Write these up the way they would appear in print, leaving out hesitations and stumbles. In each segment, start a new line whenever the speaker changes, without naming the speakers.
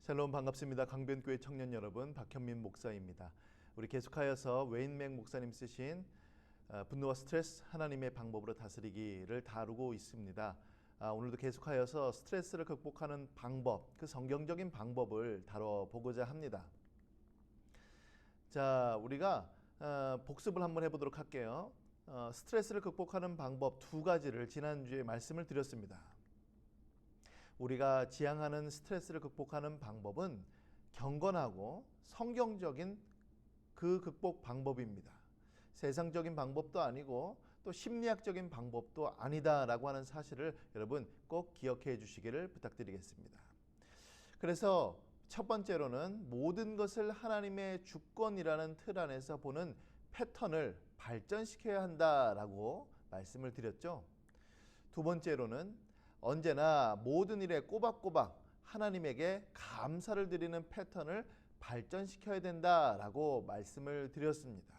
샬롬 반갑습니다. 강변교회 청년 여러분, 박현민 목사입니다. 우리 계속하여서 웨인맥 목사님 쓰신 분노와 스트레스 하나님의 방법으로 다스리기를 다루고 있습니다. 오늘도 계속하여서 스트레스를 극복하는 방법, 그 성경적인 방법을 다뤄보고자 합니다. 자, 우리가 복습을 한번 해보도록 할게요. 스트레스를 극복하는 방법 두 가지를 지난주에 말씀을 드렸습니다. 우리가 지향하는 스트레스를 극복하는 방법은 경건하고 성경적인 그 극복 방법입니다. 세상적인 방법도 아니고 또 심리학적인 방법도 아니다라고 하는 사실을 여러분 꼭 기억해 주시기를 부탁드리겠습니다. 그래서 첫 번째로는 모든 것을 하나님의 주권이라는 틀 안에서 보는 패턴을 발전시켜야 한다라고 말씀을 드렸죠. 두 번째로는 언제나 모든 일에 꼬박꼬박 하나님에게 감사를 드리는 패턴을 발전시켜야 된다라고 말씀을 드렸습니다.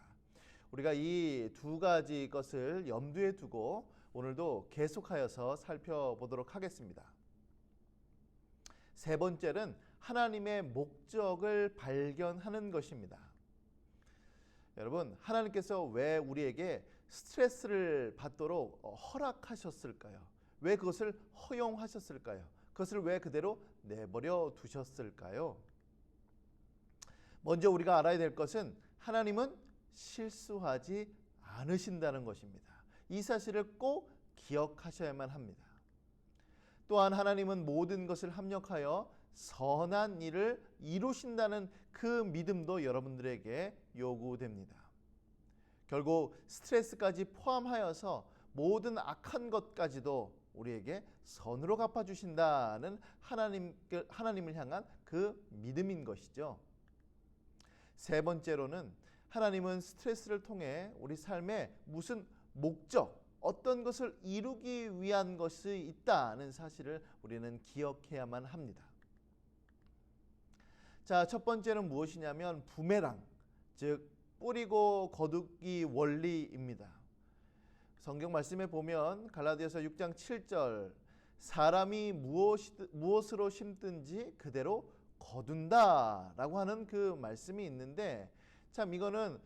우리가 이 두 가지 것을 염두에 두고 오늘도 계속하여서 살펴보도록 하겠습니다. 세 번째는 하나님의 목적을 발견하는 것입니다. 여러분, 하나님께서 왜 우리에게 스트레스를 받도록 허락하셨을까요? 왜 그것을 허용하셨을까요? 그것을 왜 그대로 내버려 두셨을까요? 먼저 우리가 알아야 될 것은 하나님은 실수하지 않으신다는 것입니다. 이 사실을 꼭 기억하셔야만 합니다. 또한 하나님은 모든 것을 합력하여 선한 일을 이루신다는 그 믿음도 여러분들에게 요구됩니다. 결국 스트레스까지 포함하여서 모든 악한 것까지도 우리에게 선으로 갚아주신다는 하나님을 향한 그 믿음인 것이죠. 세 번째로는 하나님은 스트레스를 통해 우리 삶에 무슨 목적, 어떤 것을 이루기 위한 것이 있다는 사실을 우리는 기억해야만 합니다. 자, 첫 번째는 무엇이냐면 부메랑, 즉 뿌리고 거두기 원리입니다. 성경 말씀에 보면 갈라디아서 6장 7절 사람이 무엇으로 심든지 그대로 거둔다라고 하는 그 말씀이 있는데 참 이거는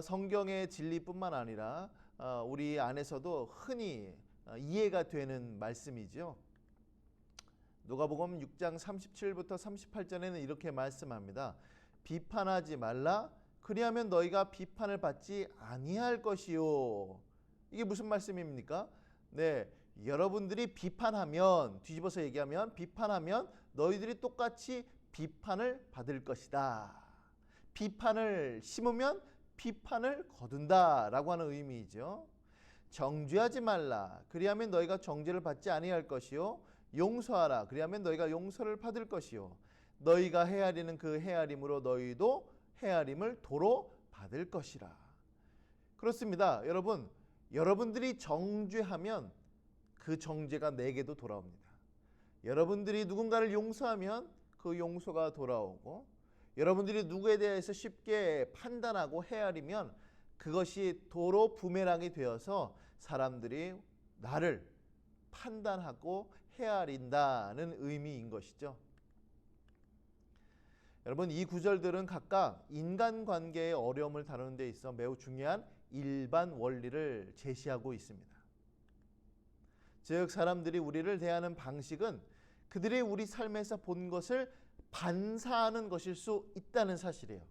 성경의 진리뿐만 아니라 우리 안에서도 흔히 이해가 되는 말씀이죠. 누가복음 6장 37부터 38절에는 이렇게 말씀합니다. 비판하지 말라 그리하면 너희가 비판을 받지 아니할 것이요. 이게 무슨 말씀입니까? 네, 여러분들이 비판하면, 뒤집어서 얘기하면 비판하면 너희들이 똑같이 비판을 받을 것이다. 비판을 심으면 비판을 거둔다 라고 하는 의미이죠. 정죄하지 말라 그리하면 너희가 정죄를 받지 아니할 것이요 용서하라 그리하면 너희가 용서를 받을 것이요 너희가 헤아리는 그 헤아림으로 너희도 헤아림을 도로 받을 것이라. 그렇습니다. 여러분들이 정죄하면 그 정죄가 내게도 돌아옵니다. 여러분들이 누군가를 용서하면 그 용서가 돌아오고 여러분들이 누구에 대해서 쉽게 판단하고 헤아리면 그것이 도로 부메랑이 되어서 사람들이 나를 판단하고 헤아린다는 의미인 것이죠. 여러분, 이 구절들은 각각 인간관계의 어려움을 다루는 데 있어 매우 중요한 일반 원리를 제시하고 있습니다. 즉 사람들이 우리를 대하는 방식은 그들이 우리 삶에서 본 것을 반사하는 것일 수 있다는 사실이에요.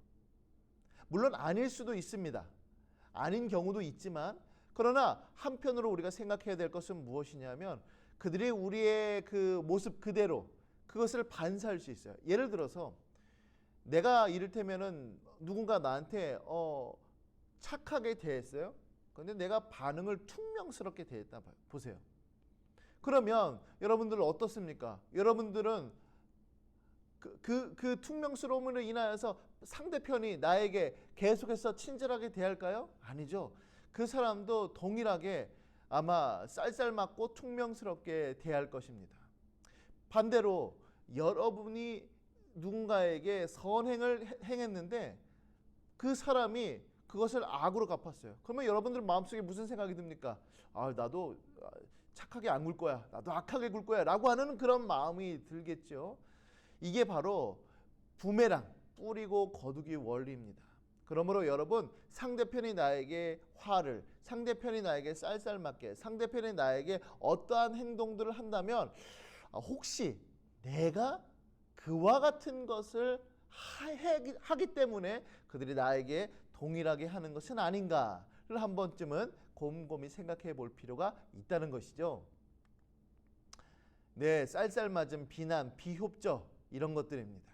물론 아닐 수도 있습니다. 아닌 경우도 있지만 그러나 한편으로 우리가 생각해야 될 것은 무엇이냐면 그들이 우리의 그 모습 그대로 그것을 반사할 수 있어요. 예를 들어서 내가 이를테면은 누군가 나한테 착하게 대했어요. 그런데 내가 반응을 퉁명스럽게 대했다 보세요. 그러면 여러분들은 어떻습니까? 여러분들은 그 퉁명스러움으로 인하여서 상대편이 나에게 계속해서 친절하게 대할까요? 아니죠. 그 사람도 동일하게 아마 쌀쌀맞고 퉁명스럽게 대할 것입니다. 반대로 여러분이 누군가에게 선행을 행했는데 그 사람이 그것을 악으로 갚았어요. 그러면 여러분들 마음속에 무슨 생각이 듭니까? 나도 착하게 안 굴 거야. 나도 악하게 굴 거야. 라고 하는 그런 마음이 들겠죠. 이게 바로 부메랑, 뿌리고 거두기 원리입니다. 그러므로 여러분, 상대편이 나에게 화를, 상대편이 나에게 쌀쌀맞게, 상대편이 나에게 어떠한 행동들을 한다면 혹시 내가 그와 같은 것을 하기 때문에 그들이 나에게 동일하게 하는 것은 아닌가를 한 번쯤은 곰곰이 생각해 볼 필요가 있다는 것이죠. 네, 쌀쌀맞음, 비난, 비협조 이런 것들입니다.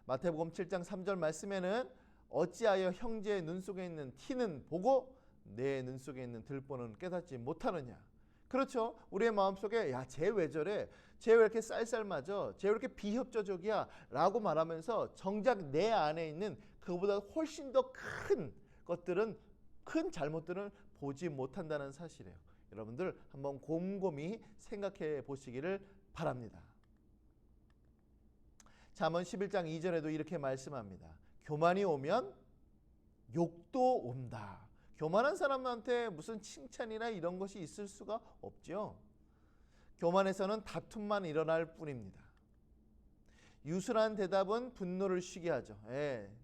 마태복음 7장 3절 말씀에는 어찌하여 형제의 눈 속에 있는 티는 보고 내 눈 속에 있는 들보는 깨닫지 못하느냐. 그렇죠. 우리의 마음속에 야, 쟤 왜 저래? 쟤 왜 이렇게 쌀쌀맞아? 쟤 왜 이렇게 비협조적이야? 라고 말하면서 정작 내 안에 있는 그보다 훨씬 더 큰 것들은, 큰 잘못들은 보지 못한다는 사실이에요. 여러분들 한번 곰곰이 생각해 보시기를 바랍니다. 잠언 11장 2절에도 이렇게 말씀합니다. 교만이 오면 욕도 온다. 교만한 사람한테 무슨 칭찬이나 이런 것이 있을 수가 없죠. 교만에서는 다툼만 일어날 뿐입니다. 유순한 대답은 분노를 쉬게 하죠.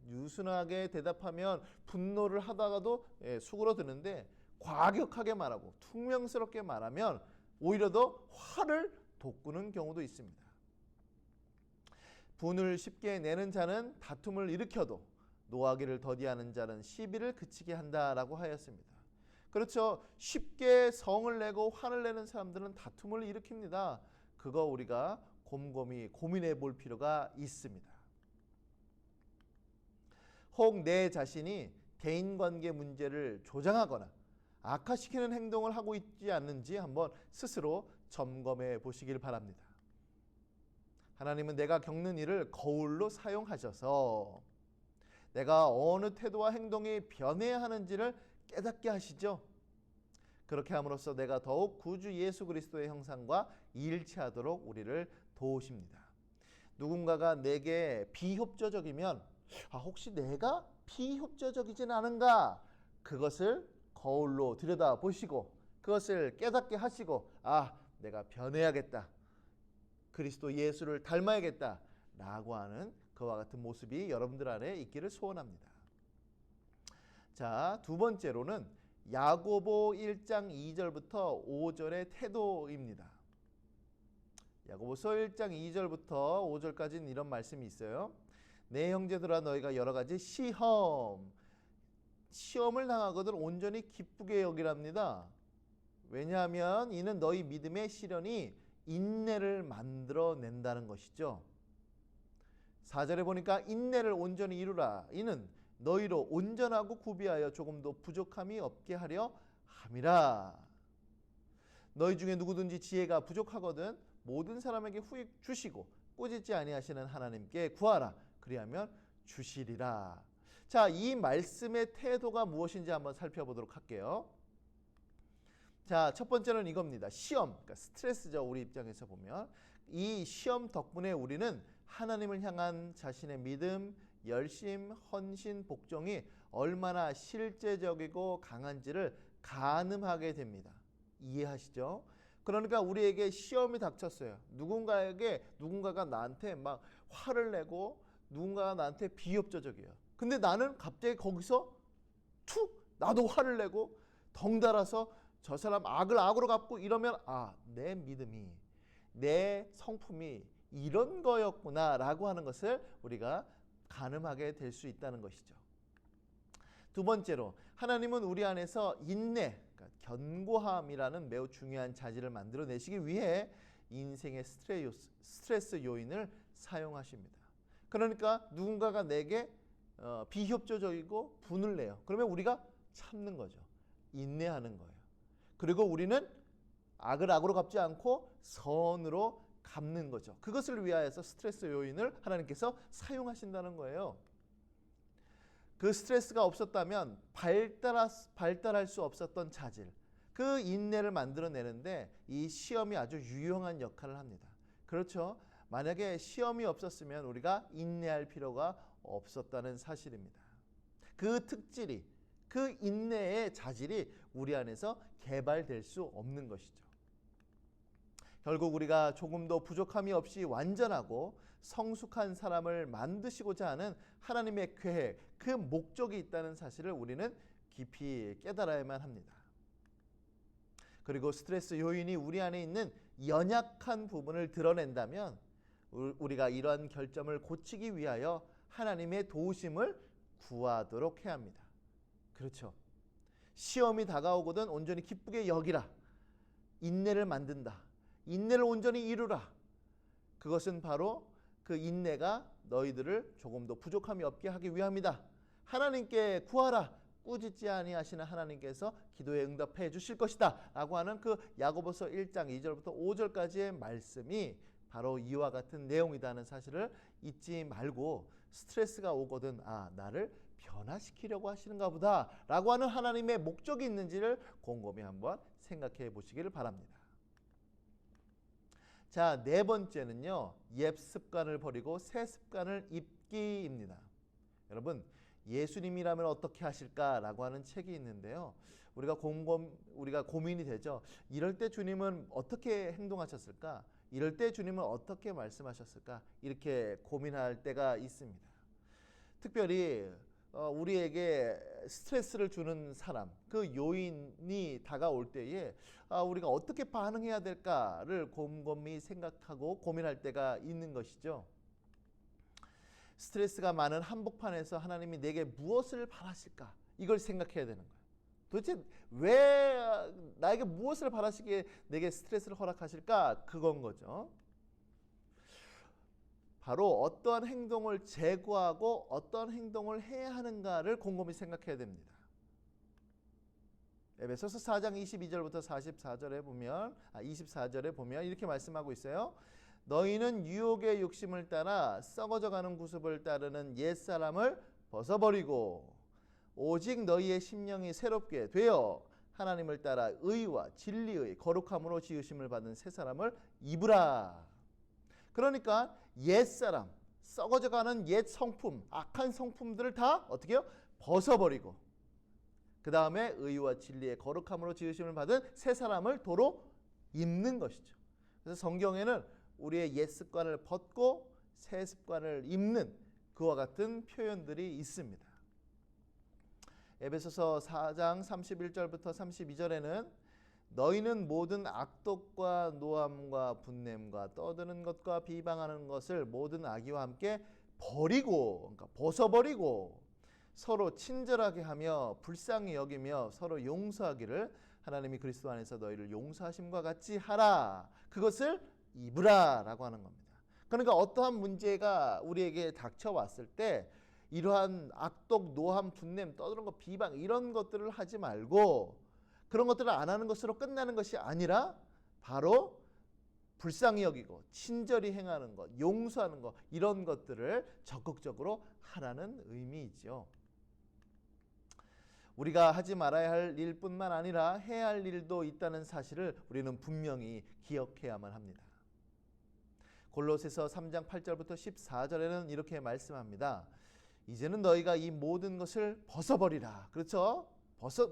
유순하게 대답하면 분노를 하다가도 수그러드는데, 과격하게 말하고 퉁명스럽게 말하면 오히려 더 화를 돋구는 경우도 있습니다. 분을 쉽게 내는 자는 다툼을 일으켜도 노하기를 더디하는 자는 시비를 그치게 한다라고 하였습니다. 그렇죠. 쉽게 성을 내고 화를 내는 사람들은 다툼을 일으킵니다. 그거 우리가 곰곰이 고민해 볼 필요가 있습니다. 혹 내 자신이 대인관계 문제를 조장하거나 악화시키는 행동을 하고 있지 않는지 한번 스스로 점검해 보시길 바랍니다. 하나님은 내가 겪는 일을 거울로 사용하셔서 내가 어느 태도와 행동이 변해야 하는지를 깨닫게 하시죠. 그렇게 함으로써 내가 더욱 구주 예수 그리스도의 형상과 일치하도록 우리를 도우십니다. 누군가가 내게 비협조적이면 혹시 내가 비협조적이진 않은가? 그것을 거울로 들여다보시고 그것을 깨닫게 하시고 내가 변해야겠다. 그리스도 예수를 닮아야겠다. 라고 하는 그와 같은 모습이 여러분들 안에 있기를 소원합니다. 자, 두 번째로는 야고보 1장 2절부터 5절의 태도입니다. 야고보서 1장 2절부터 5절까지는 이런 말씀이 있어요. 내 형제들아 너희가 여러 가지 시험을 당하거든 온전히 기쁘게 여기랍니다. 왜냐하면 이는 너희 믿음의 시련이 인내를 만들어낸다는 것이죠. 4절에 보니까 인내를 온전히 이루라. 이는 너희로 온전하고 구비하여 조금도 부족함이 없게 하려 함이라. 너희 중에 누구든지 지혜가 부족하거든 모든 사람에게 후히 주시고 꾸짖지 아니하시는 하나님께 구하라. 그리하면 주시리라. 자, 이 말씀의 태도가 무엇인지 한번 살펴보도록 할게요. 자, 첫 번째는 이겁니다. 시험, 그러니까 스트레스죠. 우리 입장에서 보면 이 시험 덕분에 우리는 하나님을 향한 자신의 믿음, 열심, 헌신, 복종이 얼마나 실제적이고 강한지를 가늠하게 됩니다. 이해하시죠? 그러니까 우리에게 시험이 닥쳤어요. 누군가가 나한테 막 화를 내고 누군가가 나한테 비협조적이에요. 근데 나는 갑자기 거기서 나도 화를 내고 덩달아서 저 사람 악을 악으로 갚고 이러면 내 믿음이, 내 성품이 이런 거였구나 라고 하는 것을 우리가 가늠하게 될 수 있다는 것이죠. 두 번째로 하나님은 우리 안에서 인내, 그러니까 견고함이라는 매우 중요한 자질을 만들어내시기 위해 인생의 스트레스 요인을 사용하십니다. 그러니까 누군가가 내게 비협조적이고 분을 내요. 그러면 우리가 참는 거죠. 인내하는 거예요. 그리고 우리는 악을 악으로 갚지 않고 선으로 갚는 거죠. 그것을 위하여서 스트레스 요인을 하나님께서 사용하신다는 거예요. 그 스트레스가 없었다면 발달할 수 없었던 자질, 그 인내를 만들어내는데 이 시험이 아주 유용한 역할을 합니다. 그렇죠? 만약에 시험이 없었으면 우리가 인내할 필요가 없었다는 사실입니다. 그 특질이, 그 인내의 자질이 우리 안에서 개발될 수 없는 것이죠. 결국 우리가 조금도 부족함이 없이 완전하고 성숙한 사람을 만드시고자 하는 하나님의 계획, 그 목적이 있다는 사실을 우리는 깊이 깨달아야만 합니다. 그리고 스트레스 요인이 우리 안에 있는 연약한 부분을 드러낸다면 우리가 이러한 결점을 고치기 위하여 하나님의 도우심을 구하도록 해야 합니다. 그렇죠. 시험이 다가오거든 온전히 기쁘게 여기라. 인내를 만든다. 인내를 온전히 이루라. 그것은 바로 그 인내가 너희들을 조금 더 부족함이 없게 하기 위함이다. 하나님께 구하라. 꾸짖지 아니하시는 하나님께서 기도에 응답해 주실 것이다 라고 하는 그 야고보서 1장 2절부터 5절까지의 말씀이 바로 이와 같은 내용이라는 사실을 잊지 말고, 스트레스가 오거든 나를 변화시키려고 하시는가 보다 라고 하는 하나님의 목적이 있는지를 곰곰이 한번 생각해 보시기를 바랍니다. 자, 네 번째는요, 옛 습관을 버리고 새 습관을 입기입니다. 여러분, 예수님이라면 어떻게 하실까라고 하는 책이 있는데요. 우리가 고민이 되죠. 이럴 때 주님은 어떻게 행동하셨을까? 이럴 때 주님은 어떻게 말씀하셨을까? 이렇게 고민할 때가 있습니다. 특별히 우리에게 스트레스를 주는 사람, 그 요인이 다가올 때에 우리가 어떻게 반응해야 될까를 곰곰이 생각하고 고민할 때가 있는 것이죠. 스트레스가 많은 한복판에서 하나님이 내게 무엇을 바라실까? 이걸 생각해야 되는 거예요. 도대체 왜 나에게 무엇을 바라시기에 내게 스트레스를 허락하실까? 그건 거죠. 바로 어떠한 행동을 제거하고 어떠한 행동을 해야 하는가를 곰곰이 생각해야 됩니다. 에베소서 4장 22절부터 24절에 보면 이렇게 말씀하고 있어요. 너희는 유혹의 욕심을 따라 썩어져가는 구습을 따르는 옛사람을 벗어버리고 오직 너희의 심령이 새롭게 되어 하나님을 따라 의와 진리의 거룩함으로 지으심을 받은 새 사람을 입으라. 그러니까 옛사람, 썩어져가는 옛 성품, 악한 성품들을 다 어떻게 해요? 벗어버리고 그 다음에 의와 진리의 거룩함으로 지으심을 받은 새 사람을 도로 입는 것이죠. 그래서 성경에는 우리의 옛 습관을 벗고 새 습관을 입는 그와 같은 표현들이 있습니다. 에베소서 4장 31절부터 32절에는 너희는 모든 악독과 노함과 분냄과 떠드는 것과 비방하는 것을 모든 악의와 함께 버리고, 그러니까 벗어버리고 서로 친절하게 하며 불쌍히 여기며 서로 용서하기를 하나님이 그리스도 안에서 너희를 용서하심과 같이 하라. 그것을 입으라 라고 하는 겁니다. 그러니까 어떠한 문제가 우리에게 닥쳐왔을 때 이러한 악독, 노함, 분냄, 떠드는 것, 비방 이런 것들을 하지 말고 그런 것들을 안 하는 것으로 끝나는 것이 아니라 바로 불쌍히 여기고 친절히 행하는 것, 용서하는 것 이런 것들을 적극적으로 하라는 의미이죠. 우리가 하지 말아야 할 일뿐만 아니라 해야 할 일도 있다는 사실을 우리는 분명히 기억해야만 합니다. 골로새서 3장 8절부터 14절에는 이렇게 말씀합니다. 이제는 너희가 이 모든 것을 벗어버리라. 그렇죠?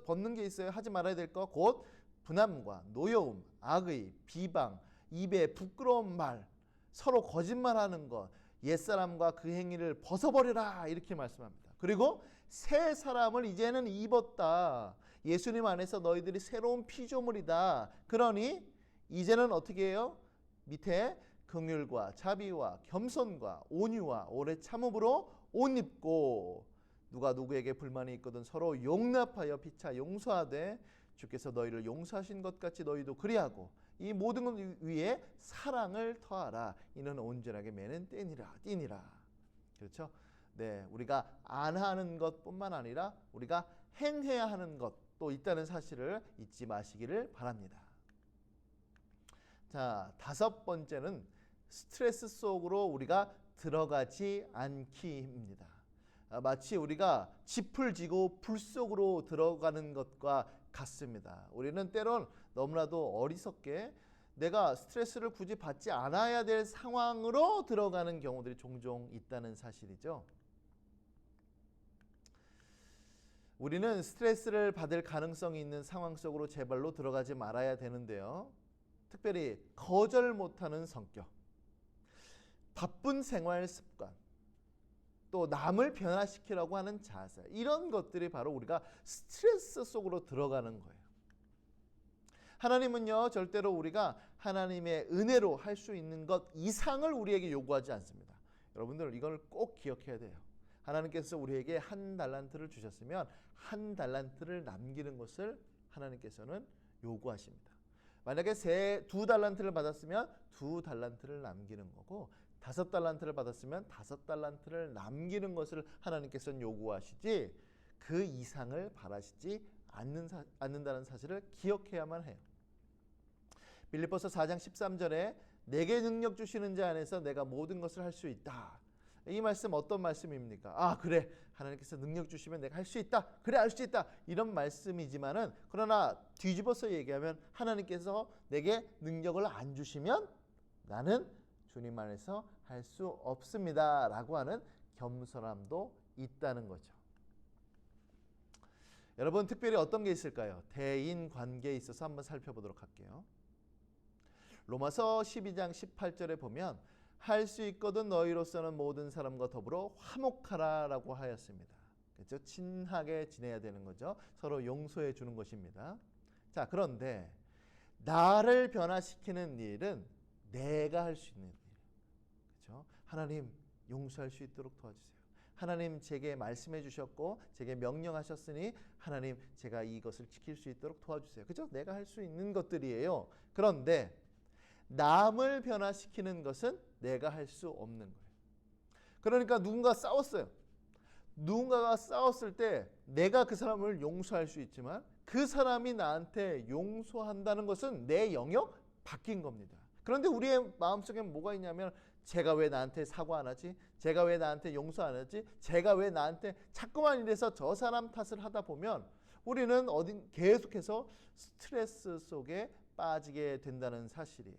벗는 게 있어요. 하지 말아야 될 것. 곧 분함과 노여움, 악의, 비방, 입에 부끄러운 말, 서로 거짓말하는 것, 옛사람과 그 행위를 벗어버리라. 이렇게 말씀합니다. 그리고 새 사람을 이제는 입었다. 예수님 안에서 너희들이 새로운 피조물이다. 그러니 이제는 어떻게 해요? 밑에 긍휼과 자비와 겸손과 온유와 오래 참음으로 옷 입고 누가 누구에게 불만이 있거든 서로 용납하여 피차 용서하되 주께서 너희를 용서하신 것 같이 너희도 그리하고 이 모든 것 위에 사랑을 더하라. 이는 온전하게 매는 띠니라. 그렇죠? 네, 우리가 안 하는 것뿐만 아니라 우리가 행해야 하는 것도 있다는 사실을 잊지 마시기를 바랍니다. 자, 다섯 번째는 스트레스 속으로 우리가 들어가지 않기입니다. 마치 우리가 짚을 지고 불 속으로 들어가는 것과 같습니다. 우리는 때론 너무나도 어리석게 내가 스트레스를 굳이 받지 않아야 될 상황으로 들어가는 경우들이 종종 있다는 사실이죠. 우리는 스트레스를 받을 가능성이 있는 상황 속으로 제발로 들어가지 말아야 되는데요. 특별히 거절 못하는 성격, 바쁜 생활 습관, 또 남을 변화시키려고 하는 자세, 이런 것들이 바로 우리가 스트레스 속으로 들어가는 거예요. 하나님은요, 절대로 우리가 하나님의 은혜로 할 수 있는 것 이상을 우리에게 요구하지 않습니다. 여러분들 이걸 꼭 기억해야 돼요. 하나님께서 우리에게 1달란트를 주셨으면 1달란트를 남기는 것을 하나님께서는 요구하십니다. 만약에 2달란트를 받았으면 2달란트를 남기는 거고, 5달란트를 받았으면 5달란트를 남기는 것을 하나님께서는 요구하시지, 그 이상을 바라시지 않는다는 사실을 기억해야만 해요. 빌립보서 4장 13절에 내게 능력 주시는 자 안에서 내가 모든 것을 할 수 있다. 이 말씀 어떤 말씀입니까? 아, 그래, 하나님께서 능력 주시면 내가 할 수 있다. 그래, 할 수 있다. 이런 말씀이지만은, 그러나 뒤집어서 얘기하면 하나님께서 내게 능력을 안 주시면 나는 주님 안에서 할 수 없습니다 라고 하는 겸손함도 있다는 거죠. 여러분, 특별히 어떤 게 있을까요? 대인 관계에 있어서 한번 살펴보도록 할게요. 로마서 12장 18절에 보면 할 수 있거든 너희로서는 모든 사람과 더불어 화목하라 라고 하였습니다. 그렇죠? 친하게 지내야 되는 거죠. 서로 용서해 주는 것입니다. 자, 그런데 나를 변화시키는 일은 내가 할 수 있는 일. 그렇죠? 하나님, 용서할 수 있도록 도와주세요. 하나님, 제게 말씀해 주셨고 제게 명령하셨으니 하나님, 제가 이것을 지킬 수 있도록 도와주세요. 그죠? 내가 할 수 있는 것들이에요. 그런데 남을 변화시키는 것은 내가 할 수 없는 거예요. 그러니까 누군가 싸웠어요. 누군가가 싸웠을 때 내가 그 사람을 용서할 수 있지만 그 사람이 나한테 용서한다는 것은 내 영역 바뀐 겁니다. 그런데 우리의 마음속에 뭐가 있냐면, 제가 왜 나한테 사과 안 하지? 제가 왜 나한테 용서 안 하지? 제가 왜 나한테 자꾸만 이래서 저 사람 탓을 하다 보면 우리는 계속해서 스트레스 속에 빠지게 된다는 사실이에요.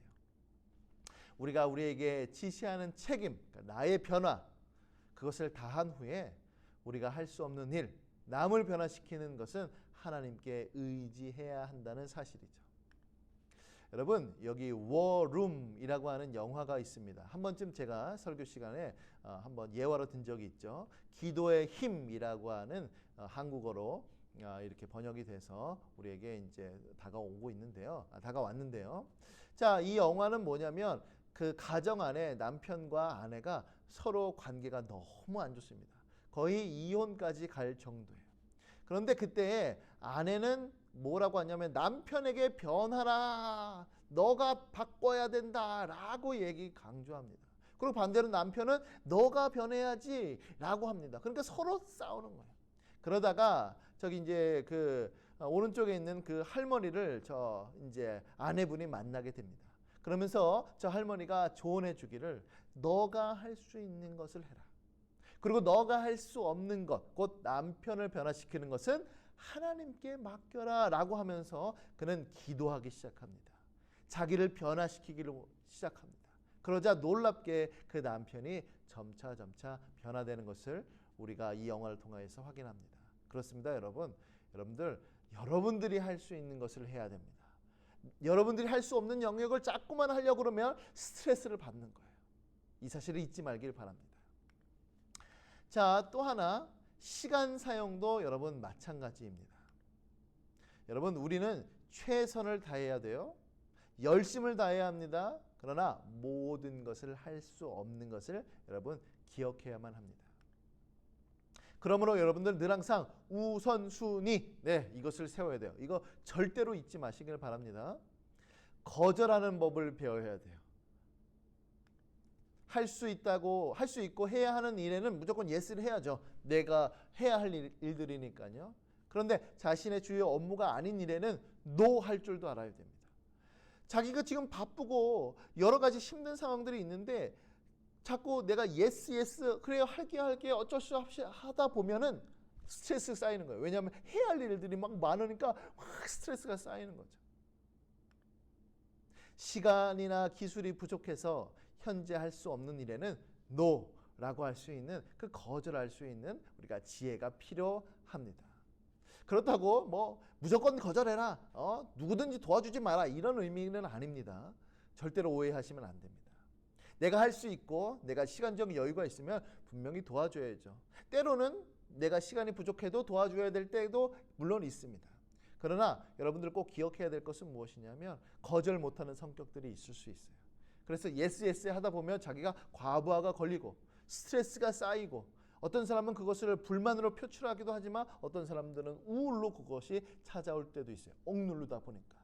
우리가 우리에게 지시하는 책임, 그러니까 나의 변화, 그것을 다한 후에 우리가 할 수 없는 일, 남을 변화시키는 것은 하나님께 의지해야 한다는 사실이죠. 여러분, 여기 워룸이라고 하는 영화가 있습니다. 한 번쯤 제가 설교 시간에 한번 예화로 든 적이 있죠. 기도의 힘이라고 하는 한국어로 이렇게 번역이 돼서 우리에게 이제 다가왔는데요. 자, 이 영화는 뭐냐면 그 가정 안에 남편과 아내가 서로 관계가 너무 안 좋습니다. 거의 이혼까지 갈 정도예요. 그런데 그때 아내는 뭐라고 하냐면 남편에게 변하라, 너가 바꿔야 된다라고 강조합니다. 그리고 반대로 남편은 너가 변해야지 라고 합니다. 그러니까 서로 싸우는 거예요. 그러다가 저기 이제 그 오른쪽에 있는 그 할머니를 저 이제 아내분이 만나게 됩니다. 그러면서 저 할머니가 조언해 주기를, 너가 할 수 있는 것을 해라. 그리고 너가 할 수 없는 것, 곧 남편을 변화시키는 것은 하나님께 맡겨라 라고 하면서 그는 기도하기 시작합니다. 자기를 변화시키기를 시작합니다. 그러자 놀랍게 그 남편이 점차 변화되는 것을 우리가 이 영화를 통해서 확인합니다. 그렇습니다, 여러분. 여러분들이 할 수 있는 것을 해야 됩니다. 여러분들이 할 수 없는 영역을 자꾸만 하려고 그러면 스트레스를 받는 거예요. 이 사실을 잊지 말길 바랍니다. 자, 또 하나, 시간 사용도 여러분 마찬가지입니다. 여러분, 우리는 최선을 다해야 돼요. 열심을 다해야 합니다. 그러나 모든 것을 할 수 없는 것을 여러분 기억해야만 합니다. 그러므로 여러분들 늘 항상 우선순위, 이것을 세워야 돼요. 이거 절대로 잊지 마시길 바랍니다. 거절하는 법을 배워야 돼요. 할 수 있고 해야 하는 일에는 무조건 예스를 해야죠. 내가 해야 할 일들이니까요. 그런데 자신의 주요 업무가 아닌 일에는 노 할 줄도 알아야 됩니다. 자기가 지금 바쁘고 여러 가지 힘든 상황들이 있는데 자꾸 내가 예스 그래요, 할게 어쩔 수 없이 하다 보면은 스트레스 쌓이는 거예요. 왜냐하면 해야 할 일들이 막 많으니까 막 스트레스가 쌓이는 거죠. 시간이나 기술이 부족해서 현재 할 수 없는 일에는 노라고 할 수 있는, 그 거절할 수 있는 우리가 지혜가 필요합니다. 그렇다고 뭐 무조건 거절해라, 누구든지 도와주지 마라, 이런 의미는 아닙니다. 절대로 오해하시면 안 됩니다. 내가 할 수 있고 내가 시간적 여유가 있으면 분명히 도와줘야죠. 때로는 내가 시간이 부족해도 도와줘야 될 때도 물론 있습니다. 그러나 여러분들 꼭 기억해야 될 것은 무엇이냐면 거절 못하는 성격들이 있을 수 있어요. 그래서 예스 하다 보면 자기가 과부하가 걸리고 스트레스가 쌓이고, 어떤 사람은 그것을 불만으로 표출하기도 하지만 어떤 사람들은 우울로 그것이 찾아올 때도 있어요. 억누르다 보니까.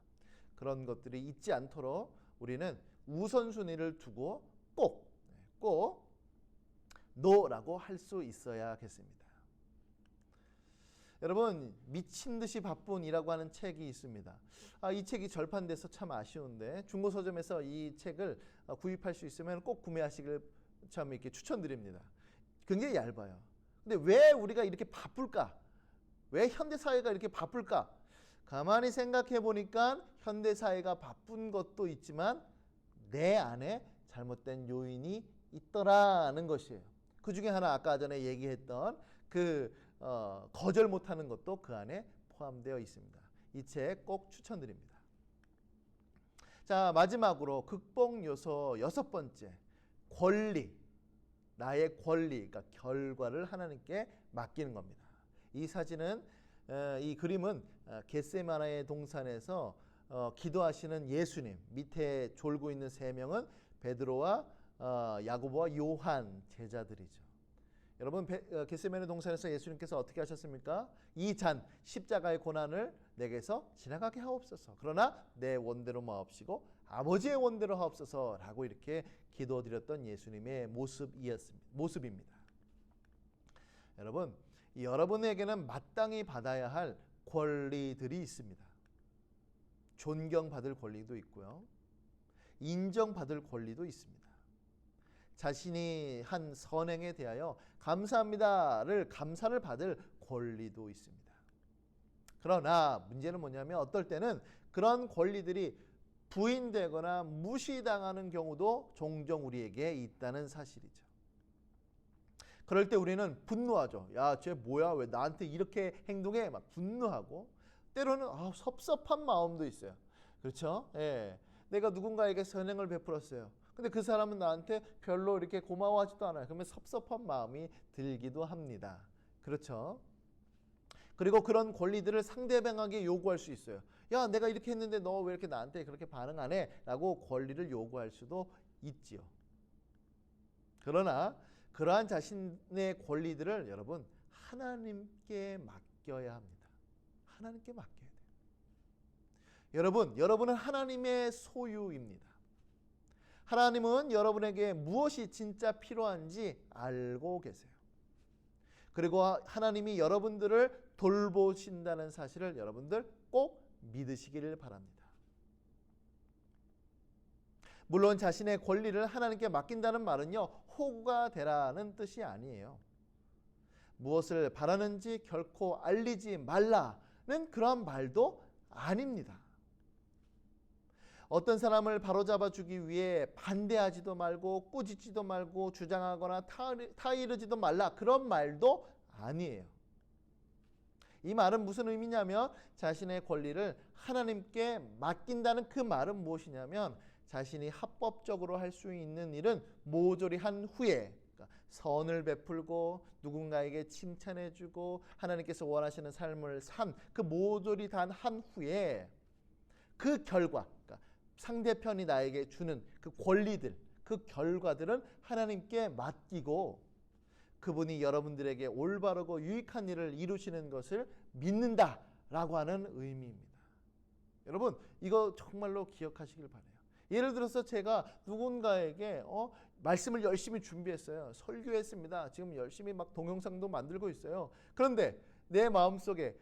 그런 것들이 있지 않도록 우리는 우선순위를 두고 꼭 노라고 할 수 있어야겠습니다. 여러분, 미친 듯이 바쁜이라고 하는 책이 있습니다. 이 책이 절판돼서 참 아쉬운데 중고 서점에서 이 책을 구입할 수 있으면 꼭 구매하시길 참 이렇게 추천드립니다. 굉장히 얇아요. 근데 왜 우리가 이렇게 바쁠까? 왜 현대 사회가 이렇게 바쁠까? 가만히 생각해 보니까 현대 사회가 바쁜 것도 있지만 내 안에 잘못된 요인이 있더라는 것이에요. 그 중에 하나, 아까 전에 얘기했던 거절 못하는 것도 그 안에 포함되어 있습니다. 이 책 꼭 추천드립니다. 자, 마지막으로 극복 요소 6번째, 권리. 나의 권리, 그러니까 결과를 하나님께 맡기는 겁니다. 이 사진은, 이 그림은 겟세마네 동산에서 기도하시는 예수님, 밑에 졸고 있는 3명은 베드로와 야고보와 요한 제자들이죠. 여러분, 겟세마네 동산에서 예수님께서 어떻게 하셨습니까? 이 잔, 십자가의 고난을 내게서 지나가게 하옵소서. 그러나 내 원대로 마옵시고 아버지의 원대로 하옵소서라고 이렇게 기도드렸던 예수님의 모습입니다. 여러분, 여러분에게는 마땅히 받아야 할 권리들이 있습니다. 존경받을 권리도 있고요. 인정받을 권리도 있습니다. 자신이 한 선행에 대하여 감사합니다를 감사를 받을 권리도 있습니다. 그러나 문제는 뭐냐면 어떨 때는 그런 권리들이 부인되거나 무시당하는 경우도 종종 우리에게 있다는 사실이죠. 그럴 때 우리는 분노하죠. 야, 쟤 뭐야? 왜 나한테 이렇게 행동해? 막 분노하고, 때로는 섭섭한 마음도 있어요. 그렇죠? 예. 내가 누군가에게 선행을 베풀었어요. 근데 그 사람은 나한테 별로 이렇게 고마워하지도 않아요. 그러면 섭섭한 마음이 들기도 합니다. 그렇죠? 그리고 그런 권리들을 상대방에게 요구할 수 있어요. 야, 내가 이렇게 했는데 너 왜 이렇게 나한테 그렇게 반응 안 해? 라고 권리를 요구할 수도 있지요. 그러나 그러한 자신의 권리들을 여러분 하나님께 맡겨야 합니다. 하나님께 맡겨야 돼요. 여러분은 하나님의 소유입니다. 하나님은 여러분에게 무엇이 진짜 필요한지 알고 계세요. 그리고 하나님이 여러분들을 돌보신다는 사실을 여러분들 꼭 믿으시기를 바랍니다. 물론 자신의 권리를 하나님께 맡긴다는 말은요, 호구가 되라는 뜻이 아니에요. 무엇을 바라는지 결코 알리지 말라는 그런 말도 아닙니다. 어떤 사람을 바로잡아 주기 위해 반대하지도 말고 꾸짖지도 말고 주장하거나 타이르지도 말라, 그런 말도 아니에요. 이 말은 무슨 의미냐면 자신의 권리를 하나님께 맡긴다는 그 말은 무엇이냐면 자신이 합법적으로 할 수 있는 일은 모조리 한 후에, 그러니까 선을 베풀고 누군가에게 칭찬해주고 하나님께서 원하시는 삶을 산 그 모조리 다 한 후에 그 결과, 그러니까 상대편이 나에게 주는 그 권리들, 그 결과들은 하나님께 맡기고 그분이 여러분들에게 올바르고 유익한 일을 이루시는 것을 믿는다라고 하는 의미입니다. 여러분, 이거 정말로 기억하시길 바라요. 예를 들어서 제가 누군가에게 말씀을 열심히 준비했어요. 설교했습니다. 지금 열심히 막 동영상도 만들고 있어요. 그런데 내 마음속에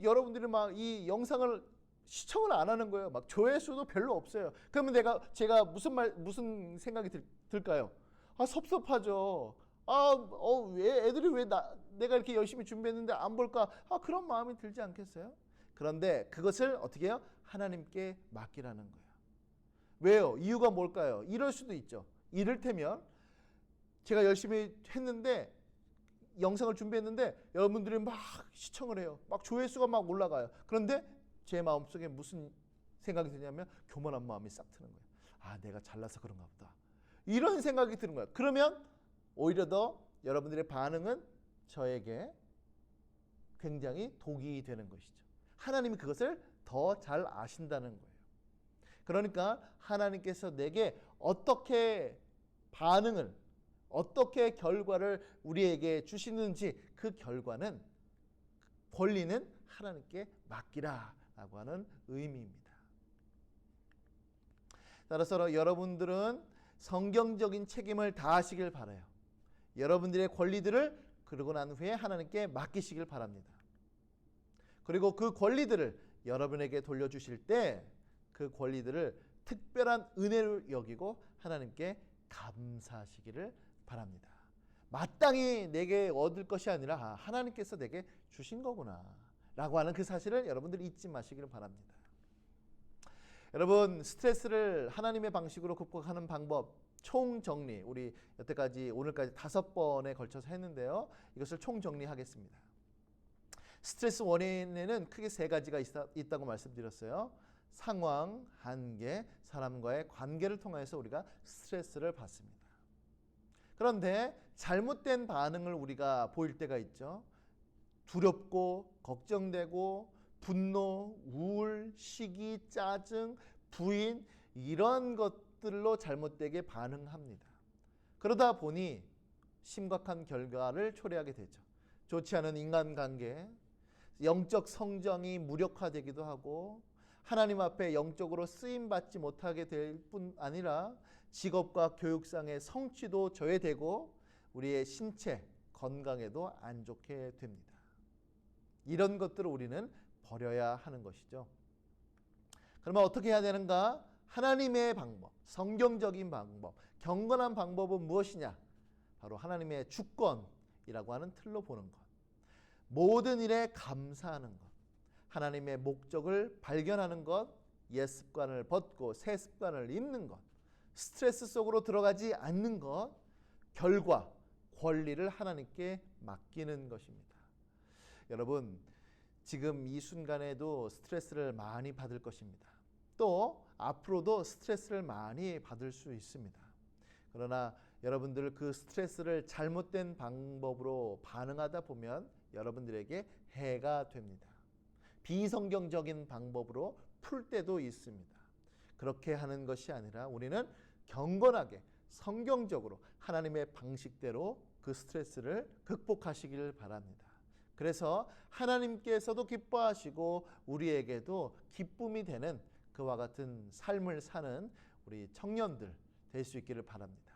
여러분들이 막 이 영상을 시청을 안 하는 거예요. 막 조회수도 별로 없어요. 그러면 제가 무슨 생각이 들까요? 섭섭하죠. 애들이 내가 이렇게 열심히 준비했는데 안 볼까? 그런 마음이 들지 않겠어요? 그런데 그것을 어떻게 해요? 하나님께 맡기라는 거예요. 왜요? 이유가 뭘까요? 이럴 수도 있죠. 이를테면 제가 열심히 했는데 영상을 준비했는데 여러분들이 막 시청을 해요. 막 조회수가 막 올라가요. 그런데 제 마음속에 무슨 생각이 드냐면 교만한 마음이 싹 드는 거예요. 아, 내가 잘나서 그런가 보다. 이런 생각이 드는 거예요. 그러면 오히려 더 여러분들의 반응은 저에게 굉장히 독이 되는 것이죠. 하나님이 그것을 더 잘 아신다는 거예요. 그러니까 하나님께서 내게 어떻게 반응을, 어떻게 결과를 우리에게 주시는지 그 결과는, 권리는 하나님께 맡기라라고 하는 의미입니다. 따라서 여러분들은 성경적인 책임을 다하시길 바라요. 여러분들의 권리들을 그러고 난 후에 하나님께 맡기시길 바랍니다. 그리고 그 권리들을 여러분에게 돌려주실 때 그 권리들을 특별한 은혜로 여기고 하나님께 감사하시기를 바랍니다. 마땅히 내게 얻을 것이 아니라 하나님께서 내게 주신 거구나 라고 하는 그 사실을 여러분들이 잊지 마시기를 바랍니다. 여러분, 스트레스를 하나님의 방식으로 극복하는 방법 총정리, 우리 여태까지 오늘까지 5번에 걸쳐서 했는데요. 이것을 총정리하겠습니다. 스트레스 원인에는 크게 3가지가 있다고 말씀드렸어요. 상황, 한계, 사람과의 관계를 통해서 우리가 스트레스를 받습니다. 그런데 잘못된 반응을 우리가 보일 때가 있죠. 두렵고 걱정되고 분노, 우울, 시기, 짜증, 부인, 이런 것들로 잘못되게 반응합니다. 그러다 보니 심각한 결과를 초래하게 되죠. 좋지 않은 인간관계, 영적 성장이 무력화되기도 하고 하나님 앞에 영적으로 쓰임받지 못하게 될 뿐 아니라 직업과 교육상의 성취도 저해되고 우리의 신체 건강에도 안 좋게 됩니다. 이런 것들을 우리는 버려야 하는 것이죠. 그러면 어떻게 해야 되는가? 하나님의 방법, 성경적인 방법, 경건한 방법은 무엇이냐? 바로 하나님의 주권이라고 하는 틀로 보는 것. 모든 일에 감사하는 것. 하나님의 목적을 발견하는 것. 옛 습관을 벗고 새 습관을 입는 것. 스트레스 속으로 들어가지 않는 것. 결과, 권리를 하나님께 맡기는 것입니다. 여러분, 지금 이 순간에도 스트레스를 많이 받을 것입니다. 또 앞으로도 스트레스를 많이 받을 수 있습니다. 그러나 여러분들 그 스트레스를 잘못된 방법으로 반응하다 보면 여러분들에게 해가 됩니다. 비성경적인 방법으로 풀 때도 있습니다. 그렇게 하는 것이 아니라 우리는 경건하게 성경적으로 하나님의 방식대로 그 스트레스를 극복하시기를 바랍니다. 그래서 하나님께서도 기뻐하시고 우리에게도 기쁨이 되는 그와 같은 삶을 사는 우리 청년들 될 수 있기를 바랍니다.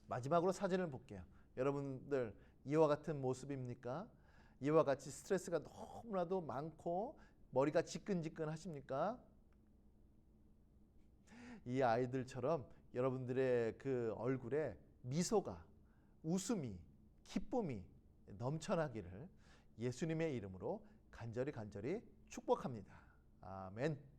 마지막으로 사진을 볼게요. 여러분들 이와 같은 모습입니까? 이와 같이 스트레스가 너무나도 많고 머리가 지끈지끈 하십니까? 이 아이들처럼 여러분들의 그 얼굴에 미소가, 웃음이, 기쁨이 넘쳐나기를 예수님의 이름으로 간절히 축복합니다. 아멘.